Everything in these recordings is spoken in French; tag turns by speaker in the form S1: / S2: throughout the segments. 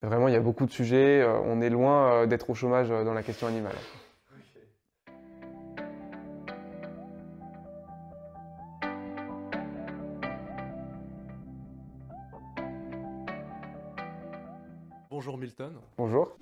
S1: Vraiment, il y a beaucoup de sujets, on est loin d'être au chômage dans la question animale.
S2: Bonjour Milton.
S1: Bonjour.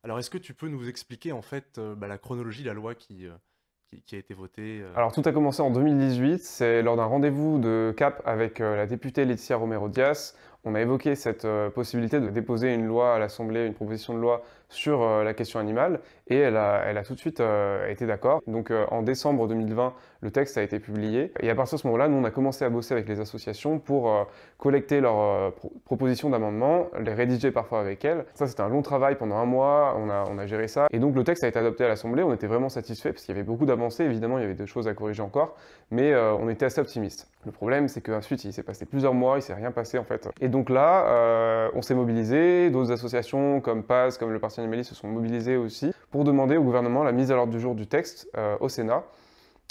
S2: Alors est-ce que tu peux nous expliquer en fait la chronologie de la loi qui a été votée
S1: Alors tout a commencé en 2018, c'est lors d'un rendez-vous de CAP avec la députée Laetitia Romero-Dias. On a évoqué cette possibilité de déposer une loi à l'Assemblée, une proposition de loi sur la question animale, et elle a tout de suite été d'accord. Donc en décembre 2020, le texte a été publié, et à partir de ce moment-là, nous on a commencé à bosser avec les associations pour collecter leurs propositions d'amendements, les rédiger parfois avec elles. Ça c'était un long travail pendant un mois, on a géré ça, et donc le texte a été adopté à l'Assemblée, on était vraiment satisfaits parce qu'il y avait beaucoup d'avancées, évidemment il y avait des choses à corriger encore, mais on était assez optimistes. Le problème c'est qu'ensuite il s'est passé plusieurs mois, il s'est rien passé en fait. Et donc là, on s'est mobilisé, d'autres associations comme PAS, comme le Parti animaliste se sont mobilisées aussi pour demander au gouvernement la mise à l'ordre du jour du texte au Sénat.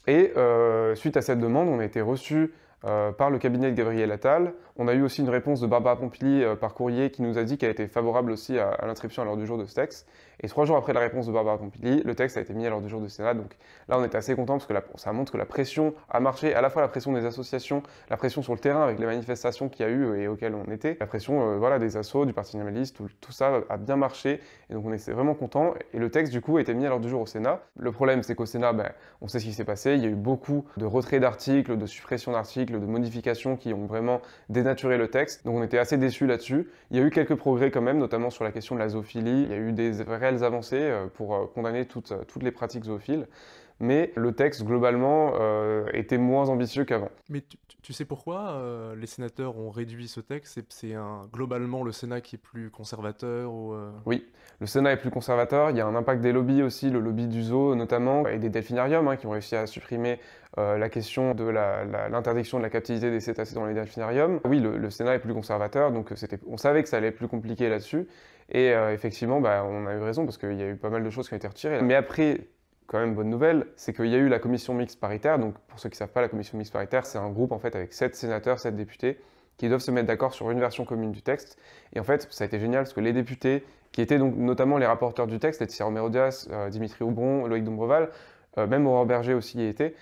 S1: Et suite à cette demande, on a été reçus par le cabinet de Gabriel Attal. On a eu aussi une réponse de Barbara Pompili par courrier qui nous a dit qu'elle était favorable aussi à l'inscription à l'ordre du jour de ce texte. Et 3 jours après la réponse de Barbara Pompili, le texte a été mis à l'ordre du jour du Sénat. Donc là, on était assez contents parce que ça montre que la pression a marché, à la fois la pression des associations, la pression sur le terrain avec les manifestations qu'il y a eu et auxquelles on était, la pression voilà, des assos, du Parti animaliste, tout ça a bien marché. Et donc on était vraiment contents. Et le texte, du coup, a été mis à l'ordre du jour au Sénat. Le problème, c'est qu'au Sénat, on sait ce qui s'est passé. Il y a eu beaucoup de retraits d'articles, de suppressions d'articles, de modifications qui ont vraiment dénaturé le texte. Donc on était assez déçus là-dessus. Il y a eu quelques progrès quand même, notamment sur la question de la zoophilie. Il y a eu des réelles avancées pour condamner toutes les pratiques zoophiles. Mais le texte, globalement, était moins ambitieux qu'avant.
S2: Mais tu sais pourquoi les sénateurs ont réduit ce texte? Globalement le Sénat qui est plus conservateur ou
S1: Oui, le Sénat est plus conservateur, il y a un impact des lobbies aussi, le lobby du zoo notamment, et des delphinariums qui ont réussi à supprimer la question de l'interdiction de la captivité des cétacés dans les delphinariums. Oui, le Sénat est plus conservateur, donc on savait que ça allait être plus compliqué là-dessus, et effectivement, on a eu raison parce qu'il y a eu pas mal de choses qui ont été retirées. Mais après, quand même bonne nouvelle, c'est qu'il y a eu la commission mixte paritaire. Donc pour ceux qui ne savent pas, la commission mixte paritaire, c'est un groupe en fait avec 7 sénateurs, 7 députés qui doivent se mettre d'accord sur une version commune du texte. Et en fait, ça a été génial parce que les députés, qui étaient donc notamment les rapporteurs du texte, Laetitia Romero-Dias, Dimitri Houbron, Loïc Dombreval, même Aurore Berger aussi y était,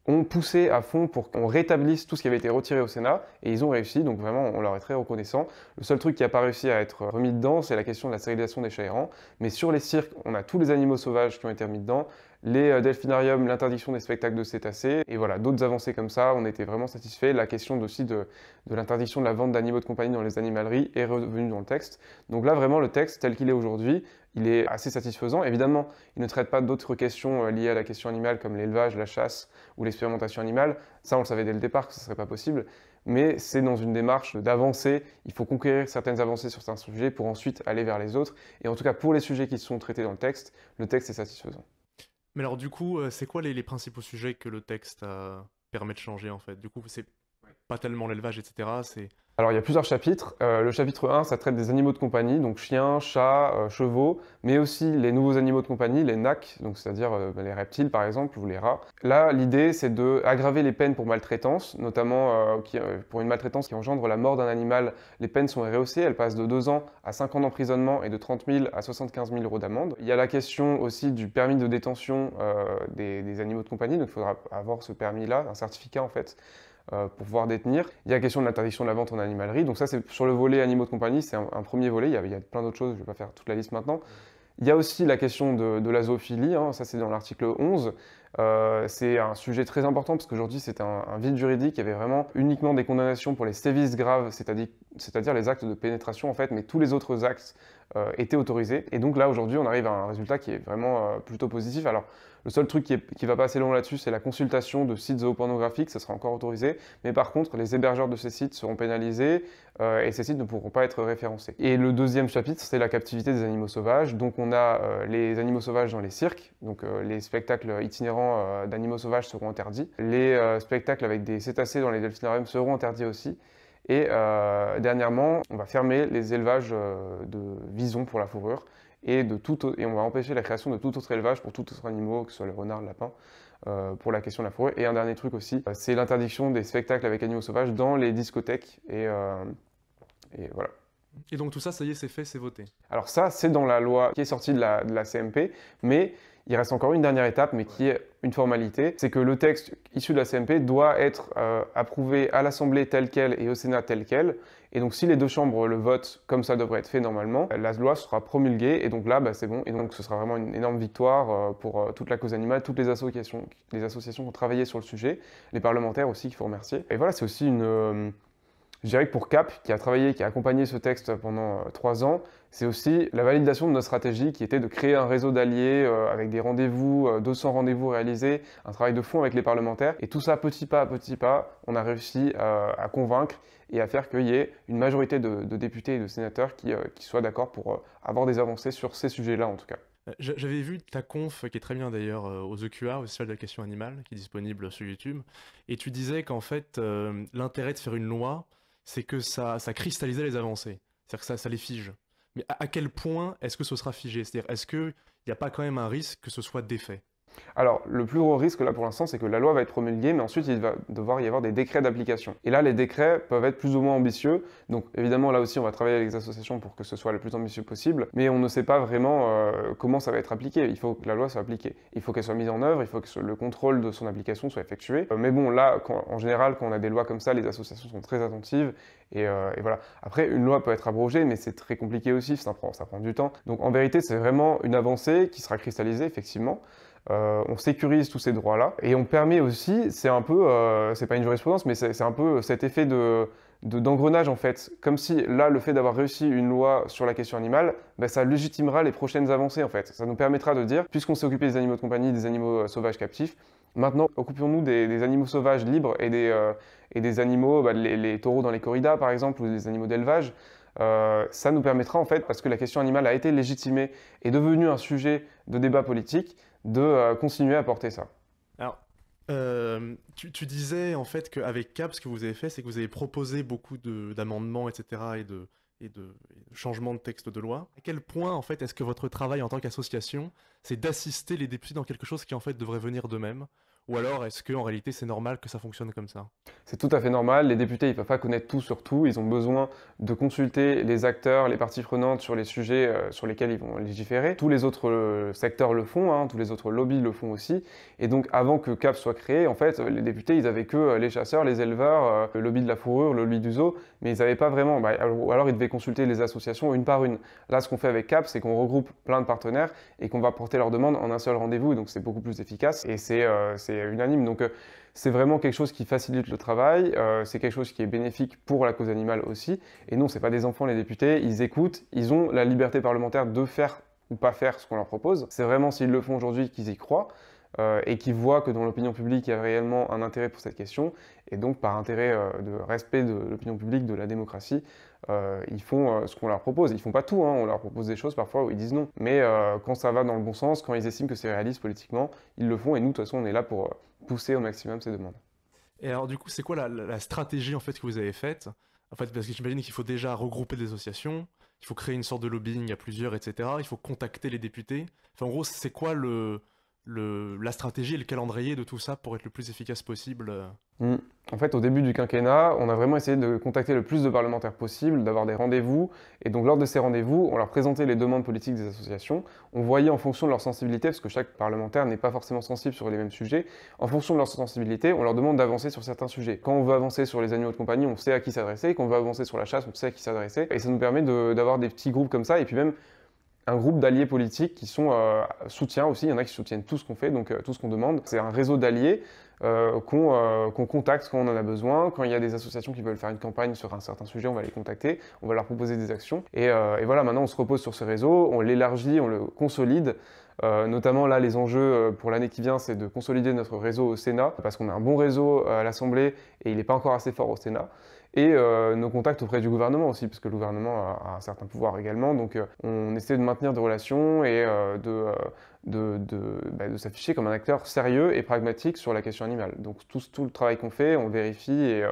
S1: ont poussé à fond pour qu'on rétablisse tout ce qui avait été retiré au Sénat, et ils ont réussi, donc vraiment on leur est très reconnaissant. Le seul truc qui n'a pas réussi à être remis dedans, c'est la question de la stérilisation des chats errants, mais sur les cirques, on a tous les animaux sauvages qui ont été remis dedans, les delphinariums, l'interdiction des spectacles de cétacés, et voilà, d'autres avancées comme ça, on était vraiment satisfaits. La question aussi de l'interdiction de la vente d'animaux de compagnie dans les animaleries est revenue dans le texte. Donc là, vraiment, le texte tel qu'il est aujourd'hui, il est assez satisfaisant. Évidemment, il ne traite pas d'autres questions liées à la question animale comme l'élevage, la chasse ou l'expérimentation animale. Ça, on le savait dès le départ que ce ne serait pas possible. Mais c'est dans une démarche d'avancer. Il faut conquérir certaines avancées sur certains sujets pour ensuite aller vers les autres. Et en tout cas, pour les sujets qui sont traités dans le texte est satisfaisant.
S2: Mais alors du coup, c'est quoi les principaux sujets que le texte permet de changer en fait? Du coup, c'est pas tellement l'élevage, etc. C'est
S1: Alors il y a plusieurs chapitres. Le chapitre 1, ça traite des animaux de compagnie, donc chiens, chats, chevaux, mais aussi les nouveaux animaux de compagnie, les NAC, donc c'est-à-dire les reptiles par exemple, ou les rats. Là, l'idée c'est d'aggraver les peines pour maltraitance, notamment pour une maltraitance qui engendre la mort d'un animal. Les peines sont rehaussées, elles passent de 2 ans à 5 ans d'emprisonnement et de 30 000 à 75 000 euros d'amende. Il y a la question aussi du permis de détention des animaux de compagnie, donc il faudra avoir ce permis-là, un certificat en fait, pour pouvoir détenir. Il y a la question de l'interdiction de la vente en animalerie. Donc ça, c'est sur le volet animaux de compagnie, c'est un premier volet. Il y a plein d'autres choses, je ne vais pas faire toute la liste maintenant. Il y a aussi la question de la zoophilie, ça c'est dans l'article 11. C'est un sujet très important parce qu'aujourd'hui c'est un vide juridique. Il y avait vraiment uniquement des condamnations pour les sévices graves, c'est-à-dire les actes de pénétration en fait, mais tous les autres actes étaient autorisés. Et donc là aujourd'hui on arrive à un résultat qui est vraiment plutôt positif. Alors le seul truc qui va pas assez loin là-dessus, c'est la consultation de sites zoopornographiques, ça sera encore autorisé. Mais par contre, les hébergeurs de ces sites seront pénalisés et ces sites ne pourront pas être référencés. Et le deuxième chapitre, c'est la captivité des animaux sauvages. Donc on a les animaux sauvages dans les cirques, donc les spectacles itinérants d'animaux sauvages seront interdits. Les spectacles avec des cétacés dans les delphinariums seront interdits aussi. Et dernièrement, on va fermer les élevages de visons pour la fourrure et on va empêcher la création de tout autre élevage pour tout autre animal, que ce soit le renard, le lapin, pour la question de la fourrure. Et un dernier truc aussi, c'est l'interdiction des spectacles avec animaux sauvages dans les discothèques. Et voilà.
S2: Et donc tout ça, ça y est, c'est fait, c'est voté.
S1: Alors ça, c'est dans la loi qui est sortie de la CMP, mais il reste encore une dernière étape, mais qui est une formalité, c'est que le texte issu de la CMP doit être approuvé à l'Assemblée tel quel et au Sénat tel quel. Et donc si les deux chambres le votent comme ça devrait être fait normalement, la loi sera promulguée et donc là, c'est bon. Et donc ce sera vraiment une énorme victoire pour toute la cause animale, toutes les associations qui ont travaillé sur le sujet, les parlementaires aussi qu'il faut remercier. Et voilà, c'est aussi je dirais que pour CAP, qui a travaillé, qui a accompagné ce texte pendant 3 ans, c'est aussi la validation de notre stratégie qui était de créer un réseau d'alliés avec des rendez-vous, 200 rendez-vous réalisés, un travail de fond avec les parlementaires. Et tout ça, petit pas à petit pas, on a réussi à convaincre et à faire qu'il y ait une majorité de députés et de sénateurs qui soient d'accord pour avoir des avancées sur ces sujets-là en tout cas.
S2: J'avais vu ta conf, qui est très bien d'ailleurs, aux EQA, au Festival de la question animale, qui est disponible sur YouTube, et tu disais qu'en fait, l'intérêt de faire une loi, c'est que ça cristallisait les avancées, c'est-à-dire que ça les fige. Mais à quel point est-ce que ce sera figé? C'est-à-dire, est-ce qu'il n'y a pas quand même un risque que ce soit défait?
S1: Alors, le plus gros risque là pour l'instant, c'est que la loi va être promulguée, mais ensuite il va devoir y avoir des décrets d'application. Et là, les décrets peuvent être plus ou moins ambitieux. Donc, évidemment, là aussi, on va travailler avec les associations pour que ce soit le plus ambitieux possible. Mais on ne sait pas vraiment comment ça va être appliqué. Il faut que la loi soit appliquée. Il faut qu'elle soit mise en œuvre. Il faut que le contrôle de son application soit effectué. Mais bon, là, en général, quand on a des lois comme ça, les associations sont très attentives. Et voilà. Après, une loi peut être abrogée, mais c'est très compliqué aussi. Ça prend du temps. Donc, en vérité, c'est vraiment une avancée qui sera cristallisée, effectivement. On sécurise tous ces droits-là et on permet aussi, c'est un peu, c'est pas une jurisprudence, mais c'est un peu cet effet d'engrenage en fait. Comme si là, le fait d'avoir réussi une loi sur la question animale, ça légitimera les prochaines avancées en fait. Ça nous permettra de dire, puisqu'on s'est occupé des animaux de compagnie, des animaux sauvages captifs, maintenant occupions-nous des animaux sauvages libres et des animaux, les taureaux dans les corridas par exemple, ou des animaux d'élevage. Ça nous permettra en fait, parce que la question animale a été légitimée et devenue un sujet de débat politique, de continuer à porter ça.
S2: Alors, tu disais en fait qu'avec CAP, ce que vous avez fait, c'est que vous avez proposé beaucoup d'amendements, etc., et de changements de texte de loi. À quel point, en fait, est-ce que votre travail en tant qu'association, c'est d'assister les députés dans quelque chose qui, en fait, devrait venir d'eux-mêmes? Ou alors, est-ce qu'en réalité, c'est normal que ça fonctionne comme ça?
S1: C'est tout à fait normal. Les députés, ils ne peuvent pas connaître tout sur tout. Ils ont besoin de consulter les acteurs, les parties prenantes sur les sujets sur lesquels ils vont légiférer. Tous les autres secteurs le font, hein, tous les autres lobbies le font aussi. Et donc, avant que CAP soit créé, en fait, les députés, ils avaient que les chasseurs, les éleveurs, le lobby de la fourrure, le lobby du zoo, mais ils n'avaient pas vraiment. Ou alors, ils devaient consulter les associations une par une. Là, ce qu'on fait avec CAP, c'est qu'on regroupe plein de partenaires et qu'on va porter leurs demandes en un seul rendez-vous. Donc, c'est beaucoup plus efficace et c'est unanime. Donc, c'est vraiment quelque chose qui facilite le travail, c'est quelque chose qui est bénéfique pour la cause animale aussi. Et non, ce n'est pas des enfants les députés, ils écoutent, ils ont la liberté parlementaire de faire ou pas faire ce qu'on leur propose. C'est vraiment s'ils le font aujourd'hui qu'ils y croient et qu'ils voient que dans l'opinion publique il y a réellement un intérêt pour cette question. Et donc par intérêt de respect de l'opinion publique, de la démocratie, ils font ce qu'on leur propose. Ils font pas tout, hein, on leur propose des choses parfois où ils disent non. Mais quand ça va dans le bon sens, quand ils estiment que c'est réaliste politiquement, ils le font et nous de toute façon on est là pour pousser au maximum ces demandes.
S2: Et alors, du coup, c'est quoi la stratégie en fait que vous avez faite? En fait, parce que j'imagine qu'il faut déjà regrouper des associations, il faut créer une sorte de lobbying à plusieurs, etc. Il faut contacter les députés. Enfin, en gros, c'est quoi la stratégie et le calendrier de tout ça pour être le plus efficace possible?
S1: En fait, au début du quinquennat, on a vraiment essayé de contacter le plus de parlementaires possible, d'avoir des rendez-vous. Et donc, lors de ces rendez-vous, on leur présentait les demandes politiques des associations. On voyait en fonction de leur sensibilité, parce que chaque parlementaire n'est pas forcément sensible sur les mêmes sujets. En fonction de leur sensibilité, on leur demande d'avancer sur certains sujets. Quand on veut avancer sur les animaux de compagnie, on sait à qui s'adresser. Quand on veut avancer sur la chasse, on sait à qui s'adresser. Et ça nous permet d'avoir des petits groupes comme ça. Et puis même un groupe d'alliés politiques qui sont soutiens aussi. Il y en a qui soutiennent tout ce qu'on fait, donc tout ce qu'on demande. C'est un réseau d'alliés qu'on contacte quand on en a besoin. Quand il y a des associations qui veulent faire une campagne sur un certain sujet, on va les contacter, on va leur proposer des actions. Et voilà, maintenant on se repose sur ce réseau, on l'élargit, on le consolide. Notamment là, les enjeux pour l'année qui vient, c'est de consolider notre réseau au Sénat, parce qu'on a un bon réseau à l'Assemblée et il n'est pas encore assez fort au Sénat. Et nos contacts auprès du gouvernement aussi, parce que le gouvernement a un certain pouvoir également. Donc on essaie de maintenir des relations et de s'afficher comme un acteur sérieux et pragmatique sur la question animale. Donc tout le travail qu'on fait, on vérifie et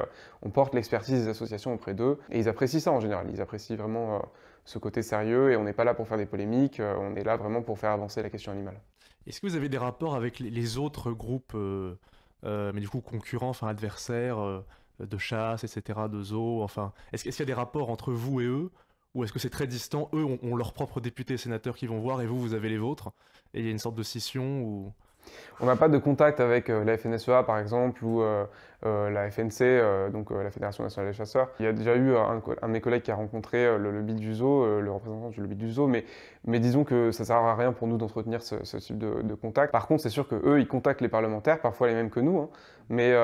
S1: on porte l'expertise des associations auprès d'eux. Et ils apprécient ça en général, ils apprécient vraiment ce côté sérieux et on n'est pas là pour faire des polémiques, on est là vraiment pour faire avancer la question animale.
S2: Est-ce que vous avez des rapports avec les autres groupes, mais du coup concurrents, enfin adversaires, de chasse, etc., de zoo, enfin, est-ce qu'il y a des rapports entre vous et eux, ou est-ce que c'est très distant? Eux ont leurs propres députés et sénateurs qui vont voir, et vous avez les vôtres, et il y a une sorte de scission ou...
S1: On n'a pas de contact avec la FNSEA par exemple ou la FNC, donc la Fédération nationale des chasseurs. Il y a déjà eu un de mes collègues qui a rencontré le lobby du zoo, le représentant du lobby du zoo, mais disons que ça ne sert à rien pour nous d'entretenir ce type de contact. Par contre, c'est sûr qu'eux, ils contactent les parlementaires, parfois les mêmes que nous, hein. Mais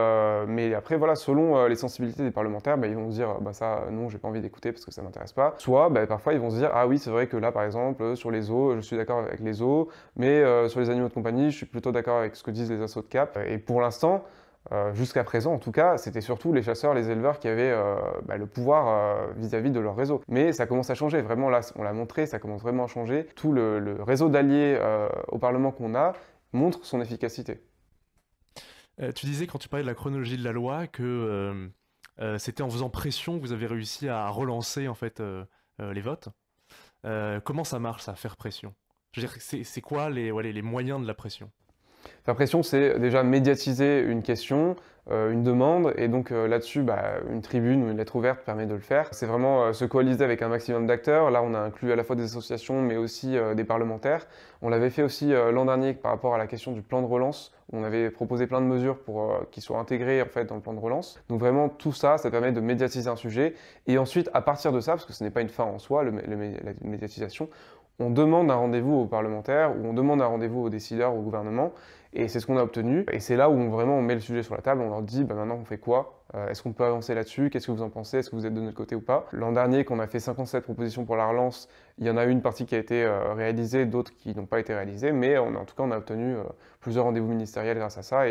S1: après, voilà, selon les sensibilités des parlementaires, bah, ils vont se dire bah, ça, non, j'ai pas envie d'écouter parce que ça m'intéresse pas. Soit, bah, parfois, ils vont se dire ah oui, c'est vrai que là, par exemple, sur les zoos, je suis d'accord avec les zoos, mais sur les animaux de compagnie, je suis plutôt d'accord avec ce que disent les assos de CAP. Et pour l'instant, jusqu'à présent, en tout cas, c'était surtout les chasseurs, les éleveurs qui avaient bah, le pouvoir vis-à-vis de leur réseau. Mais ça commence à changer, vraiment là, on l'a montré, ça commence vraiment à changer. Tout le réseau d'alliés au Parlement qu'on a montre son efficacité.
S2: Tu disais quand tu parlais de la chronologie de la loi que c'était en faisant pression que vous avez réussi à relancer en fait les votes. Comment ça marche, ça, faire pression? Je veux dire, c'est quoi les moyens de la pression?
S1: Faire pression, c'est déjà médiatiser une question, une demande, et donc là-dessus, bah, une tribune ou une lettre ouverte permet de le faire. C'est vraiment se coaliser avec un maximum d'acteurs. Là, on a inclus à la fois des associations, mais aussi des parlementaires. On l'avait fait aussi l'an dernier par rapport à la question du plan de relance, où on avait proposé plein de mesures pour qu'ils soient intégrés en fait, dans le plan de relance. Donc vraiment, tout ça, ça permet de médiatiser un sujet. Et ensuite, à partir de ça, parce que ce n'est pas une fin en soi, la médiatisation, on demande un rendez-vous aux parlementaires ou on demande un rendez-vous aux décideurs, au gouvernement, et c'est ce qu'on a obtenu. Et c'est là où vraiment on met le sujet sur la table, on leur dit bah, maintenant on fait quoi? Est-ce qu'on peut avancer là-dessus? Qu'est-ce que vous en pensez? Est-ce que vous êtes de notre côté ou pas? L'an dernier, quand on a fait 57 propositions pour la relance, il y en a une partie qui a été réalisée, d'autres qui n'ont pas été réalisées, mais en tout cas on a obtenu plusieurs rendez-vous ministériels grâce à ça.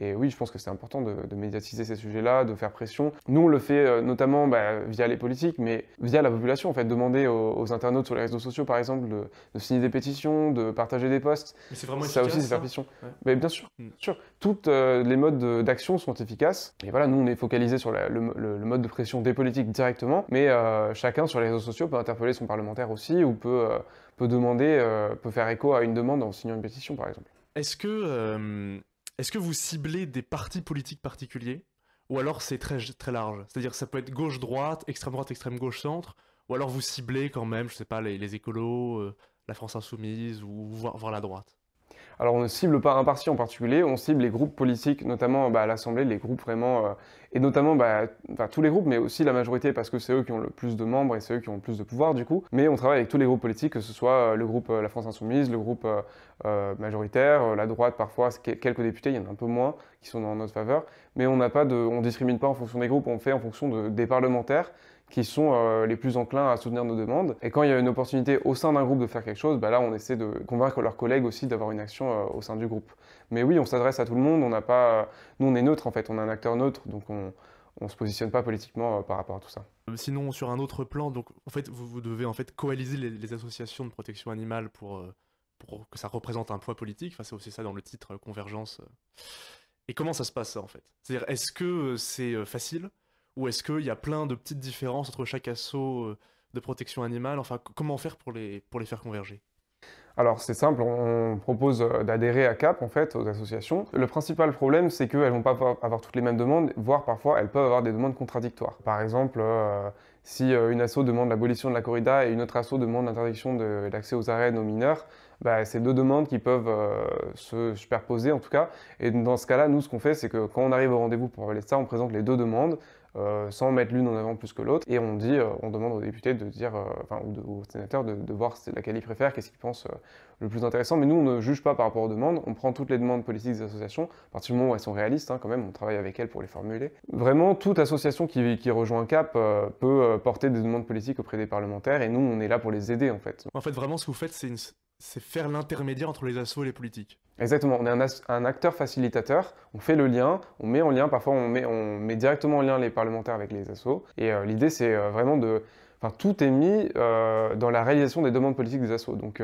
S1: Et oui, je pense que c'est important de médiatiser ces sujets-là, de faire pression. Nous, on le fait notamment bah, via les politiques, mais via la population, en fait, demander aux internautes sur les réseaux sociaux, par exemple, de signer des pétitions, de partager des posts.
S2: Mais c'est vraiment
S1: Ça
S2: efficace,
S1: aussi, c'est faire
S2: ça?
S1: pression.
S2: Ouais.
S1: Mais bien sûr,
S2: Mm.
S1: bien sûr. Toutes les modes d'action sont efficaces. Et voilà, nous, on est focalisé sur le mode de pression des politiques directement, mais chacun sur les réseaux sociaux peut interpeller son parlementaire aussi, ou peut demander, peut faire écho à une demande en signant une pétition, par exemple.
S2: Est-ce que, est-ce que vous ciblez des partis politiques particuliers? Ou alors c'est très, très large? C'est-à-dire que ça peut être gauche-droite, extrême-droite, extrême-gauche-centre? Ou alors vous ciblez quand même, je sais pas, les écolos, la France Insoumise, ou voir la droite?
S1: Alors on ne cible pas un parti en particulier, on cible les groupes politiques, notamment bah, à l'Assemblée, les groupes vraiment, et notamment bah, enfin, tous les groupes, mais aussi la majorité, parce que c'est eux qui ont le plus de membres et c'est eux qui ont le plus de pouvoir du coup. Mais on travaille avec tous les groupes politiques, que ce soit le groupe La France Insoumise, le groupe majoritaire, la droite parfois, quelques députés, il y en a un peu moins qui sont dans notre faveur, mais on n'a pas de, on discrimine pas en fonction des groupes, on fait en fonction des parlementaires qui sont les plus enclins à soutenir nos demandes. Et quand il y a une opportunité au sein d'un groupe de faire quelque chose, bah là on essaie de convaincre leurs collègues aussi d'avoir une action au sein du groupe. Mais oui, on s'adresse à tout le monde, on n'a pas... Nous on est neutre en fait, on est un acteur neutre, donc on ne se positionne pas politiquement par rapport à tout ça.
S2: Sinon, sur un autre plan, donc en fait, vous devez en fait coaliser les associations de protection animale pour que ça représente un poids politique. Enfin, c'est aussi ça dans le titre Convergence. Et comment ça se passe ça en fait? C'est-à-dire, est-ce que c'est facile ou est-ce qu'il y a plein de petites différences entre chaque asso de protection animale? Enfin, comment faire pour les faire converger?
S1: Alors c'est simple, on propose d'adhérer à CAP en fait, aux associations. Le principal problème c'est qu'elles ne vont pas avoir toutes les mêmes demandes, voire parfois elles peuvent avoir des demandes contradictoires. Par exemple, si une asso demande l'abolition de la corrida et une autre asso demande l'interdiction de l'accès aux arènes aux mineurs, bah, c'est deux demandes qui peuvent se superposer en tout cas. Et dans ce cas-là, nous ce qu'on fait c'est que quand on arrive au rendez-vous pour valider ça, on présente les deux demandes. Sans mettre l'une en avant plus que l'autre, et on dit, on demande aux députés de dire, enfin, aux sénateurs de voir laquelle ils préfèrent, qu'est-ce qu'ils pensent le plus intéressant. Mais nous, on ne juge pas par rapport aux demandes, on prend toutes les demandes politiques des associations, à partir du moment où elles sont réalistes, hein, quand même, on travaille avec elles pour les formuler. Vraiment, toute association qui rejoint un CAP peut porter des demandes politiques auprès des parlementaires, et nous, on est là pour les aider, en fait.
S2: En fait, vraiment, ce que vous faites, c'est faire l'intermédiaire entre les assos et les politiques.
S1: Exactement, on est un acteur facilitateur, on fait le lien, on met en lien, parfois on met directement en lien les parlementaires avec les assos, et l'idée c'est vraiment de... Enfin, tout est mis dans la réalisation des demandes politiques des assos. Donc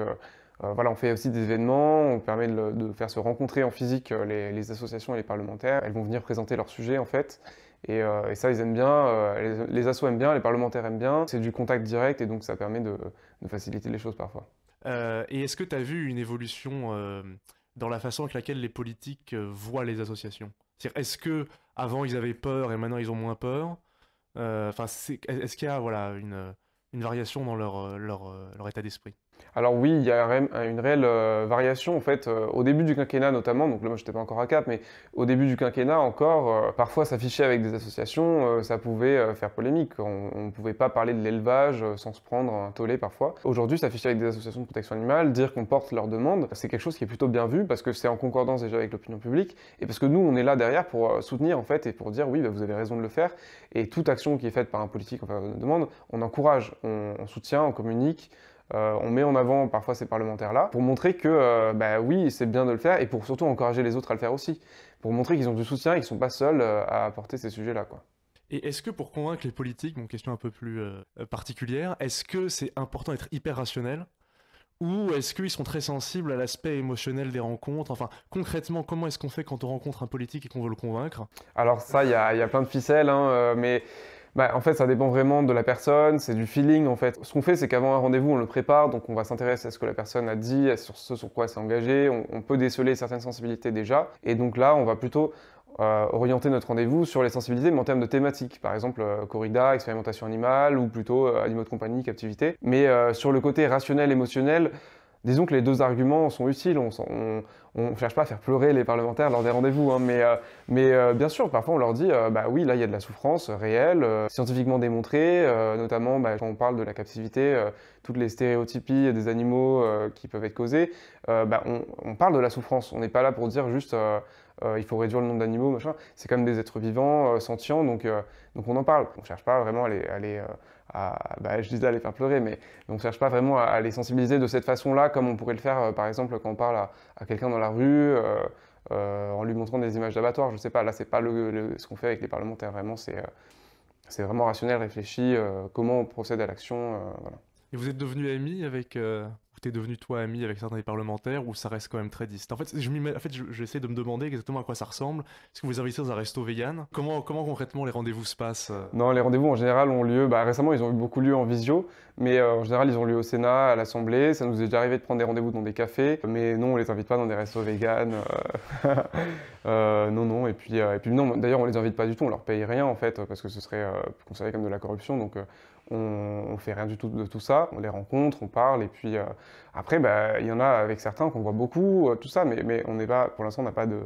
S1: voilà, on fait aussi des événements, on permet de faire se rencontrer en physique les associations et les parlementaires. Elles vont venir présenter leur sujet en fait. Et ça, ils aiment bien, les assos aiment bien, les parlementaires aiment bien. C'est du contact direct et donc ça permet de faciliter les choses parfois.
S2: Et est-ce que tu as vu une évolution dans la façon avec laquelle les politiques voient les associations? C'est-à-dire, est-ce que avant ils avaient peur et maintenant ils ont moins peur? Enfin, est-ce qu'il y a voilà, une variation dans leur état d'esprit?
S1: Alors oui, il y a une réelle variation en fait au début du quinquennat notamment, donc là moi j'étais pas encore à Cap, mais au début du quinquennat encore, parfois s'afficher avec des associations, ça pouvait faire polémique. On ne pouvait pas parler de l'élevage sans se prendre un tollé parfois. Aujourd'hui, s'afficher avec des associations de protection animale, dire qu'on porte leurs demandes, c'est quelque chose qui est plutôt bien vu parce que c'est en concordance déjà avec l'opinion publique et parce que nous on est là derrière pour soutenir en fait et pour dire oui bah, vous avez raison de le faire et toute action qui est faite par un politique en faveur de demande, on encourage, on soutient, on communique. On met en avant parfois ces parlementaires-là pour montrer que bah oui, c'est bien de le faire et pour surtout encourager les autres à le faire aussi. Pour montrer qu'ils ont du soutien et qu'ils ne sont pas seuls à apporter ces sujets-là, quoi.
S2: Et est-ce que pour convaincre les politiques, mon question un peu plus particulière, est-ce que c'est important d'être hyper rationnel ou est-ce qu'ils sont très sensibles à l'aspect émotionnel des rencontres? Enfin, concrètement, comment est-ce qu'on fait quand on rencontre un politique et qu'on veut le convaincre?
S1: Alors ça, il y a plein de ficelles, hein, mais bah, en fait, ça dépend vraiment de la personne, c'est du feeling en fait. Ce qu'on fait, c'est qu'avant un rendez-vous, on le prépare, donc on va s'intéresser à ce que la personne a dit, à sur ce sur quoi elle s'est engagée, on peut déceler certaines sensibilités déjà, et donc là, on va plutôt orienter notre rendez-vous sur les sensibilités, mais en termes de thématiques, par exemple corrida, expérimentation animale, ou plutôt animaux de compagnie, captivité. Mais sur le côté rationnel, émotionnel, disons que les deux arguments sont utiles. On cherche pas à faire pleurer les parlementaires lors des rendez-vous, hein, mais bien sûr, parfois on leur dit, bah oui, là il y a de la souffrance réelle, scientifiquement démontrée, notamment bah, quand on parle de la captivité, toutes les stéréotypies des animaux qui peuvent être causées, bah, on parle de la souffrance. On n'est pas là pour dire juste il faut réduire le nombre d'animaux, machin. C'est quand même des êtres vivants, sentients, donc on en parle. On cherche pas vraiment bah, je disais à les faire pleurer, mais on ne cherche pas vraiment à les sensibiliser de cette façon-là, comme on pourrait le faire, par exemple, quand on parle à quelqu'un dans la rue, en lui montrant des images d'abattoirs. Je sais pas, là, c'est pas ce qu'on fait avec les parlementaires. Vraiment, c'est vraiment rationnel, réfléchi, comment on procède à l'action. Voilà.
S2: Et vous êtes devenu ami avec, ou t'es devenu toi ami avec certains des parlementaires, ou ça reste quand même très distant? En fait, j'essaie de me demander exactement à quoi ça ressemble. Est-ce que vous les invitez dans un resto vegan? Comment concrètement les rendez-vous se passent?
S1: Non, les rendez-vous en général ont lieu, bah, récemment ils ont eu beaucoup lieu en visio, mais en général ils ont lieu au Sénat, à l'Assemblée. Ça nous est déjà arrivé de prendre des rendez-vous dans des cafés, mais non, on les invite pas dans des restos vegan. Non, non, et puis non, d'ailleurs on les invite pas du tout, on leur paye rien en fait, parce que ce serait considéré comme de la corruption, donc on fait rien du tout de tout ça. On les rencontre, on parle, et puis après, bah, il y en a avec certains qu'on voit beaucoup, tout ça, mais on n'est pas, pour l'instant on n'a pas de.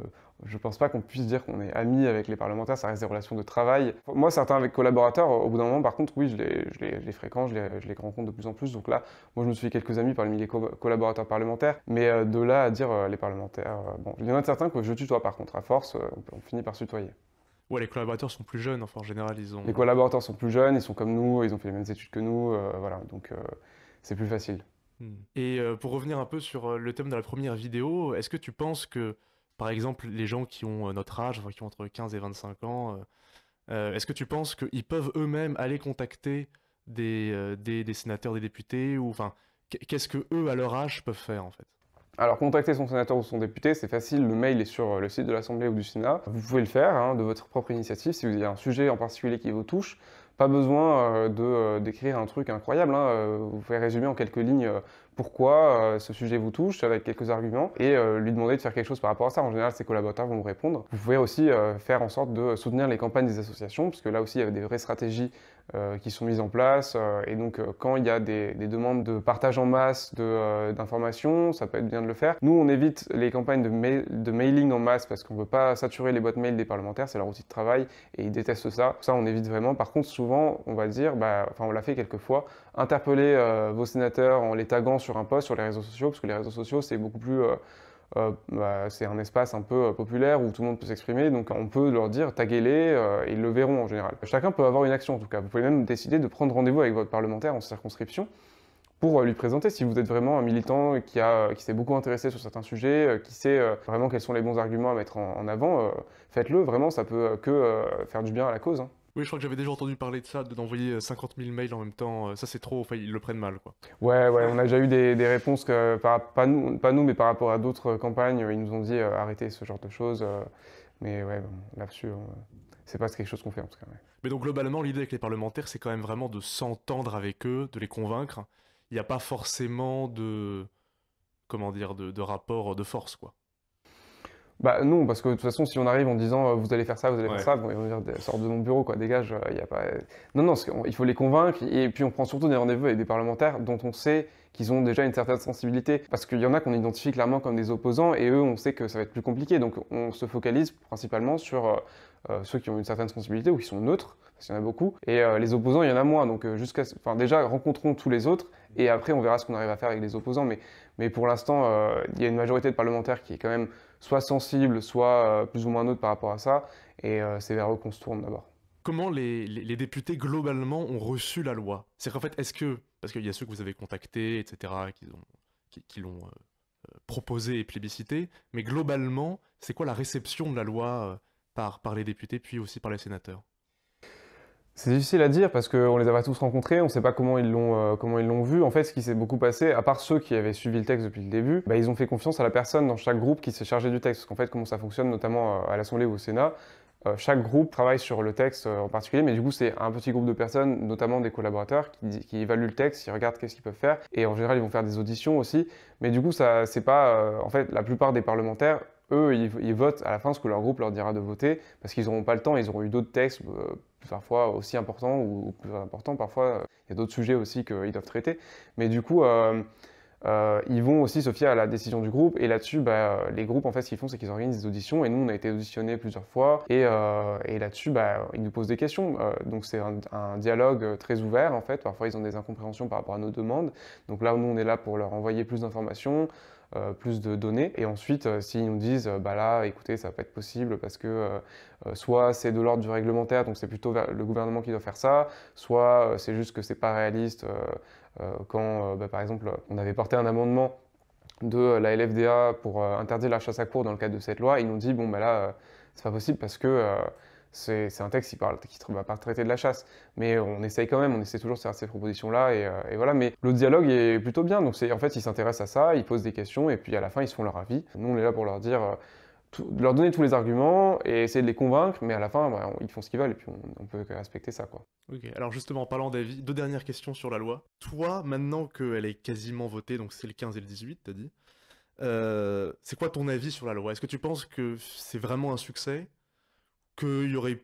S1: Je pense pas qu'on puisse dire qu'on est amis avec les parlementaires, ça reste des relations de travail. Moi, certains avec collaborateurs, au bout d'un moment, par contre, oui, je les fréquente, je les rencontre de plus en plus. Donc là, moi, je me suis fait quelques amis parmi les collaborateurs parlementaires. Mais de là à dire les parlementaires, bon, il y en a certains que je tutoie par contre, à force, on finit par se tutoyer.
S2: Ouais, les collaborateurs sont plus jeunes, enfin en général ils ont.
S1: Les collaborateurs sont plus jeunes, ils sont comme nous, ils ont fait les mêmes études que nous, voilà, donc c'est plus facile.
S2: Et pour revenir un peu sur le thème de la première vidéo, est-ce que tu penses que, par exemple, les gens qui ont notre âge, enfin qui ont entre 15 et 25 ans, est-ce que tu penses qu'ils peuvent eux-mêmes aller contacter des sénateurs, des députés, ou enfin, qu'est-ce que eux, à leur âge, peuvent faire en fait?
S1: Alors, contacter son sénateur ou son député, c'est facile. Le mail est sur le site de l'Assemblée ou du Sénat. Vous pouvez le faire de votre propre initiative si vous avez un sujet en particulier qui vous touche. Pas besoin d'écrire un truc incroyable. Vous pouvez résumer en quelques lignes pourquoi ce sujet vous touche avec quelques arguments et lui demander de faire quelque chose par rapport à ça. En général, ses collaborateurs vont vous répondre. Vous pouvez aussi faire en sorte de soutenir les campagnes des associations, parce que là aussi, il y a des vraies stratégies qui sont mises en place. Et donc, quand il y a des demandes de partage en masse d'informations, ça peut être bien de le faire. Nous, on évite les campagnes de mailing en masse parce qu'on ne veut pas saturer les boîtes mail des parlementaires, c'est leur outil de travail et ils détestent ça. Ça, on évite vraiment. Par contre, souvent, on va dire, on l'a fait quelques fois, interpeller vos sénateurs en les taguant sur un post sur les réseaux sociaux, parce que les réseaux sociaux, c'est beaucoup plus c'est un espace un peu populaire où tout le monde peut s'exprimer, donc on peut leur dire taguez-les et ils le verront en général. Chacun peut avoir une action en tout cas. Vous pouvez même décider de prendre rendez-vous avec votre parlementaire en circonscription pour lui présenter si vous êtes vraiment un militant qui s'est beaucoup intéressé sur certains sujets, qui sait vraiment quels sont les bons arguments à mettre en avant, faites-le, vraiment ça peut que faire du bien à la cause. Hein.
S2: Oui, je crois que j'avais déjà entendu parler de ça, d'envoyer 50 000 mails en même temps. Ça, c'est trop, enfin, ils le prennent mal, quoi.
S1: Ouais, on a déjà eu des réponses que, pas nous, mais par rapport à d'autres campagnes, ils nous ont dit arrêtez ce genre de choses. Mais ouais, bon, là-dessus, c'est pas quelque chose qu'on fait en tout cas. Ouais.
S2: Mais donc, globalement, l'idée avec les parlementaires, c'est quand même vraiment de s'entendre avec eux, de les convaincre, il n'y a pas forcément de, comment dire, de rapport de force, quoi.
S1: Bah non, parce que de toute façon, si on arrive en disant vous allez faire ça, vous allez faire
S2: Ouais.
S1: ça, bon, ils vont dire sors de mon bureau, quoi, dégage, il y a pas. Non, non, il faut les convaincre, et puis on prend surtout des rendez-vous avec des parlementaires dont on sait qu'ils ont déjà une certaine sensibilité, parce qu'il y en a qu'on identifie clairement comme des opposants, et eux, on sait que ça va être plus compliqué, donc on se focalise principalement sur ceux qui ont une certaine sensibilité ou qui sont neutres, parce qu'il y en a beaucoup, et les opposants, il y en a moins, donc enfin, déjà, rencontrons tous les autres, et après, on verra ce qu'on arrive à faire avec les opposants, mais pour l'instant, il y a une majorité de parlementaires qui est quand même soit sensible, soit plus ou moins neutre par rapport à ça, et c'est vers eux qu'on se tourne d'abord.
S2: Comment les députés globalement ont reçu la loi? C'est qu'en fait, est-ce que, parce qu'il y a ceux que vous avez contactés, etc., qui l'ont proposé et plébiscité, mais globalement, c'est quoi la réception de la loi par les députés, puis aussi par les sénateurs?
S1: C'est difficile à dire parce qu'on les a pas tous rencontrés, on ne sait pas comment ils l'ont vu. En fait, ce qui s'est beaucoup passé, à part ceux qui avaient suivi le texte depuis le début, bah, ils ont fait confiance à la personne dans chaque groupe qui s'est chargé du texte. Parce qu'en fait, comment ça fonctionne, notamment à l'Assemblée ou au Sénat, chaque groupe travaille sur le texte en particulier, mais du coup, c'est un petit groupe de personnes, notamment des collaborateurs, qui évaluent le texte, ils regardent qu'est-ce qu'ils peuvent faire, et en général, ils vont faire des auditions aussi. Mais du coup, ça, c'est pas, en fait, la plupart des parlementaires, eux, ils votent à la fin ce que leur groupe leur dira de voter, parce qu'ils n'auront pas le temps, ils auront eu d'autres textes, parfois aussi importants ou plus importants, parfois il y a d'autres sujets aussi qu'ils doivent traiter. Mais du coup, ils vont aussi se fier à la décision du groupe, et là-dessus, bah, les groupes, en fait, ce qu'ils font, c'est qu'ils organisent des auditions, et nous, on a été auditionnés plusieurs fois, et là-dessus, bah, ils nous posent des questions. Donc c'est un dialogue très ouvert, en fait. Parfois, ils ont des incompréhensions par rapport à nos demandes. Donc là, nous, on est là pour leur envoyer plus d'informations, plus de données. Et ensuite, s'ils nous disent, bah là, écoutez, ça va pas être possible parce que soit c'est de l'ordre du réglementaire, donc c'est plutôt le gouvernement qui doit faire ça, soit c'est juste que c'est pas réaliste. Quand, bah, par exemple, on avait porté un amendement de la LFDA pour interdire la chasse à courre dans le cadre de cette loi, ils nous dit, bon, bah là, c'est pas possible parce que c'est un texte qui va pas traiter de la chasse. Mais on essaye quand même, on essaie toujours de faire ces propositions-là, et voilà. Mais le dialogue est plutôt bien, donc en fait, ils s'intéressent à ça, ils posent des questions, et puis à la fin, ils se font leur avis. Nous, on est là pour leur dire, de leur donner tous les arguments, et essayer de les convaincre, mais à la fin, bah, ils font ce qu'ils veulent, et puis on peut que respecter ça, quoi.
S2: Ok, alors justement, en parlant d'avis, deux dernières questions sur la loi. Toi, maintenant qu'elle est quasiment votée, donc c'est le 15 et le 18, t'as dit, c'est quoi ton avis sur la loi? Est-ce que tu penses que c'est vraiment un succès? Qu'on aurait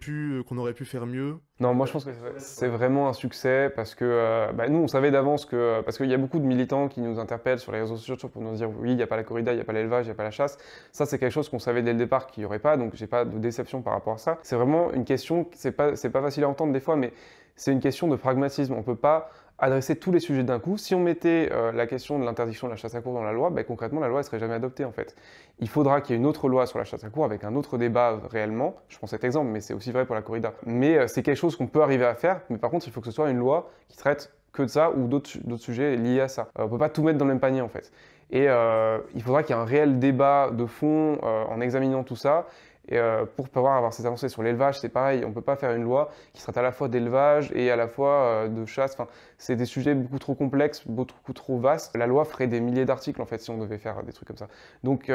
S2: pu faire mieux?
S1: Non, moi je pense que c'est vraiment un succès parce que bah, nous on savait d'avance que. Parce qu'il y a beaucoup de militants qui nous interpellent sur les réseaux sociaux pour nous dire oui, il n'y a pas la corrida, il n'y a pas l'élevage, il n'y a pas la chasse. Ça, c'est quelque chose qu'on savait dès le départ qu'il n'y aurait pas, donc j'ai pas de déception par rapport à ça. C'est vraiment une question, c'est pas facile à entendre des fois, mais c'est une question de pragmatisme. On peut pas adresser tous les sujets d'un coup. Si on mettait la question de l'interdiction de la chasse à courre dans la loi, bah, concrètement la loi ne serait jamais adoptée en fait. Il faudra qu'il y ait une autre loi sur la chasse à courre avec un autre débat réellement. Je prends cet exemple, mais c'est aussi vrai pour la corrida. Mais c'est quelque chose qu'on peut arriver à faire, mais par contre, il faut que ce soit une loi qui traite que de ça ou d'autres sujets liés à ça. On ne peut pas tout mettre dans le même panier en fait. Et il faudra qu'il y ait un réel débat de fond en examinant tout ça. Et pour pouvoir avoir ces avancées sur l'élevage, c'est pareil, on ne peut pas faire une loi qui traite à la fois d'élevage et à la fois de chasse. Enfin, c'est des sujets beaucoup trop complexes, beaucoup trop vastes. La loi ferait des milliers d'articles en fait si on devait faire des trucs comme ça. Donc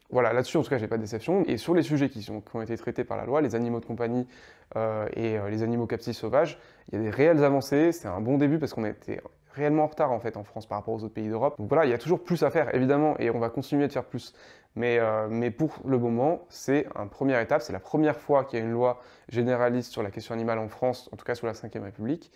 S1: voilà, là-dessus en tout cas, j'ai pas de déception. Et sur les sujets qui ont été traités par la loi, les animaux de compagnie et les animaux captifs sauvages, il y a des réelles avancées. C'est un bon début parce qu'on était réellement en retard en fait en France par rapport aux autres pays d'Europe. Donc voilà, il y a toujours plus à faire évidemment et on va continuer de faire plus. Mais pour le moment, c'est une première étape. C'est la première fois qu'il y a une loi généraliste sur la question animale en France, en tout cas sous la Ve République.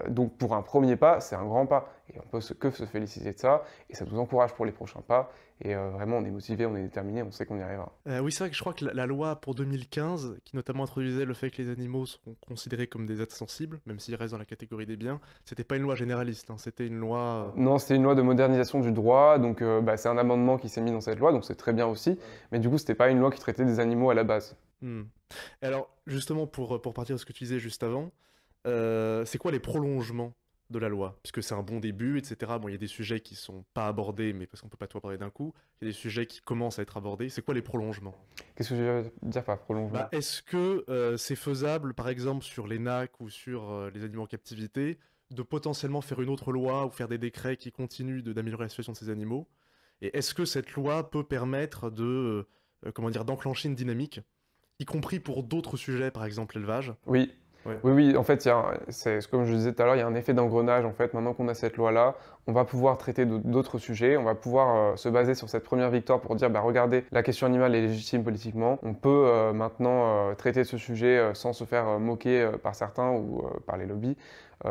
S1: Donc pour un premier pas, c'est un grand pas. Et on peut que se féliciter de ça. Et ça nous encourage pour les prochains pas. Et vraiment, on est motivé, on est déterminé, on sait qu'on y arrivera.
S2: Oui, c'est vrai que je crois que la loi pour 2015, qui notamment introduisait le fait que les animaux sont considérés comme des êtres sensibles, même s'ils restent dans la catégorie des biens, c'était pas une loi généraliste, hein, c'était une loi...
S1: Non, c'était une loi de modernisation du droit. Donc bah, c'est un amendement qui s'est mis dans cette loi. Donc c'est très bien aussi. Mais du coup, c'était pas une loi qui traitait des animaux à la base.
S2: Hmm. Alors, justement, pour partir de ce que tu disais juste avant, c'est quoi les prolongements de la loi? Puisque c'est un bon début, etc. Bon, il y a des sujets qui sont pas abordés, mais parce qu'on peut pas tout aborder d'un coup. Il y a des sujets qui commencent à être abordés. C'est quoi les prolongements?
S1: Qu'est-ce que je veux dire par prolongement?
S2: Bah, est-ce que c'est faisable, par exemple, sur les NAC ou sur les animaux en captivité, de potentiellement faire une autre loi ou faire des décrets qui continuent d'améliorer la situation de ces animaux? Et est-ce que cette loi peut permettre comment dire, d'enclencher une dynamique, y compris pour d'autres sujets, par exemple l'élevage?
S1: Oui.
S2: Ouais.
S1: Oui, oui, en fait, comme je disais tout à l'heure, il y a un effet d'engrenage. En fait, maintenant qu'on a cette loi-là, on va pouvoir traiter d'autres sujets. On va pouvoir se baser sur cette première victoire pour dire, bah, regardez, la question animale est légitime politiquement. On peut maintenant traiter ce sujet sans se faire moquer par certains ou par les lobbies.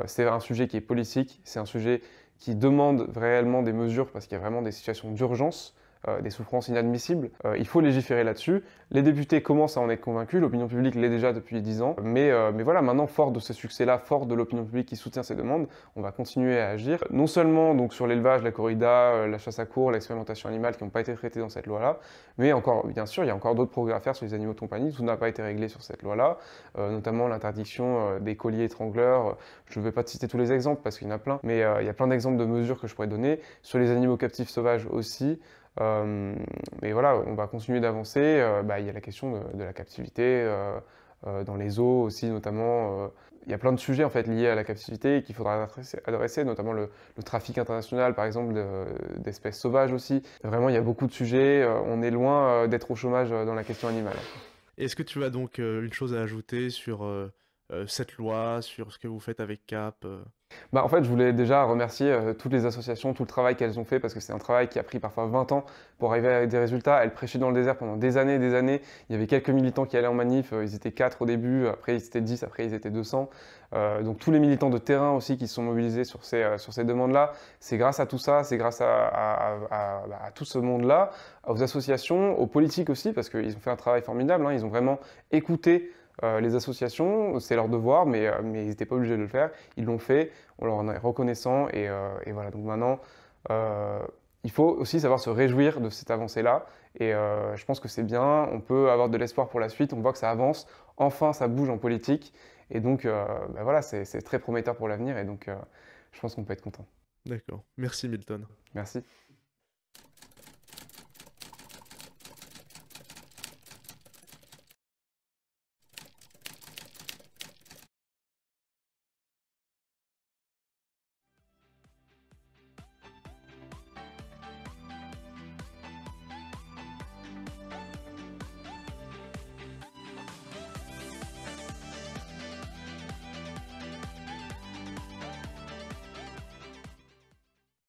S1: C'est un sujet qui est politique, c'est un sujet qui demande réellement des mesures parce qu'il y a vraiment des situations d'urgence, des souffrances inadmissibles. Il faut légiférer là-dessus. Les députés commencent à en être convaincus, l'opinion publique l'est déjà depuis 10 ans. Mais voilà, maintenant, fort de ce succès-là, fort de l'opinion publique qui soutient ces demandes, on va continuer à agir. Non seulement donc, sur l'élevage, la corrida, la chasse à courre, l'expérimentation animale qui n'ont pas été traités dans cette loi-là, mais encore, bien sûr, il y a encore d'autres progrès à faire sur les animaux de compagnie. Tout n'a pas été réglé sur cette loi-là, notamment l'interdiction des colliers étrangleurs. Je ne vais pas te citer tous les exemples parce qu'il y en a plein, mais il y a plein d'exemples de mesures que je pourrais donner. Sur les animaux captifs sauvages aussi. Mais voilà, on va continuer d'avancer. Bah, il y a la question de la captivité dans les eaux aussi, notamment. Il y a plein de sujets en fait liés à la captivité qu'il faudra adresser, notamment le trafic international, par exemple, d'espèces sauvages aussi. Vraiment, il y a beaucoup de sujets. On est loin d'être au chômage dans la question animale.
S2: Est-ce que tu as donc une chose à ajouter sur cette loi, sur ce que vous faites avec CAP
S1: Bah, en fait, je voulais déjà remercier toutes les associations, tout le travail qu'elles ont fait, parce que c'est un travail qui a pris parfois 20 ans pour arriver à des résultats. Elles prêchaient dans le désert pendant des années et des années. Il y avait quelques militants qui allaient en manif, ils étaient 4 au début, après ils étaient 10, après ils étaient 200. Donc tous les militants de terrain aussi qui se sont mobilisés sur ces demandes-là, c'est grâce à tout ça, c'est grâce à tout ce monde-là, aux associations, aux politiques aussi, parce qu'ils ont fait un travail formidable, hein. Ils ont vraiment écouté les associations, c'est leur devoir, mais ils n'étaient pas obligés de le faire. Ils l'ont fait, on leur en est reconnaissant. Et voilà, donc maintenant, euh, il faut aussi savoir se réjouir de cette avancée-là. Et je pense que c'est bien, on peut avoir de l'espoir pour la suite, on voit que ça avance, enfin ça bouge en politique. Et donc, bah voilà, c'est très prometteur pour l'avenir. Et donc, je pense qu'on peut être content.
S2: D'accord. Merci Milton.
S1: Merci.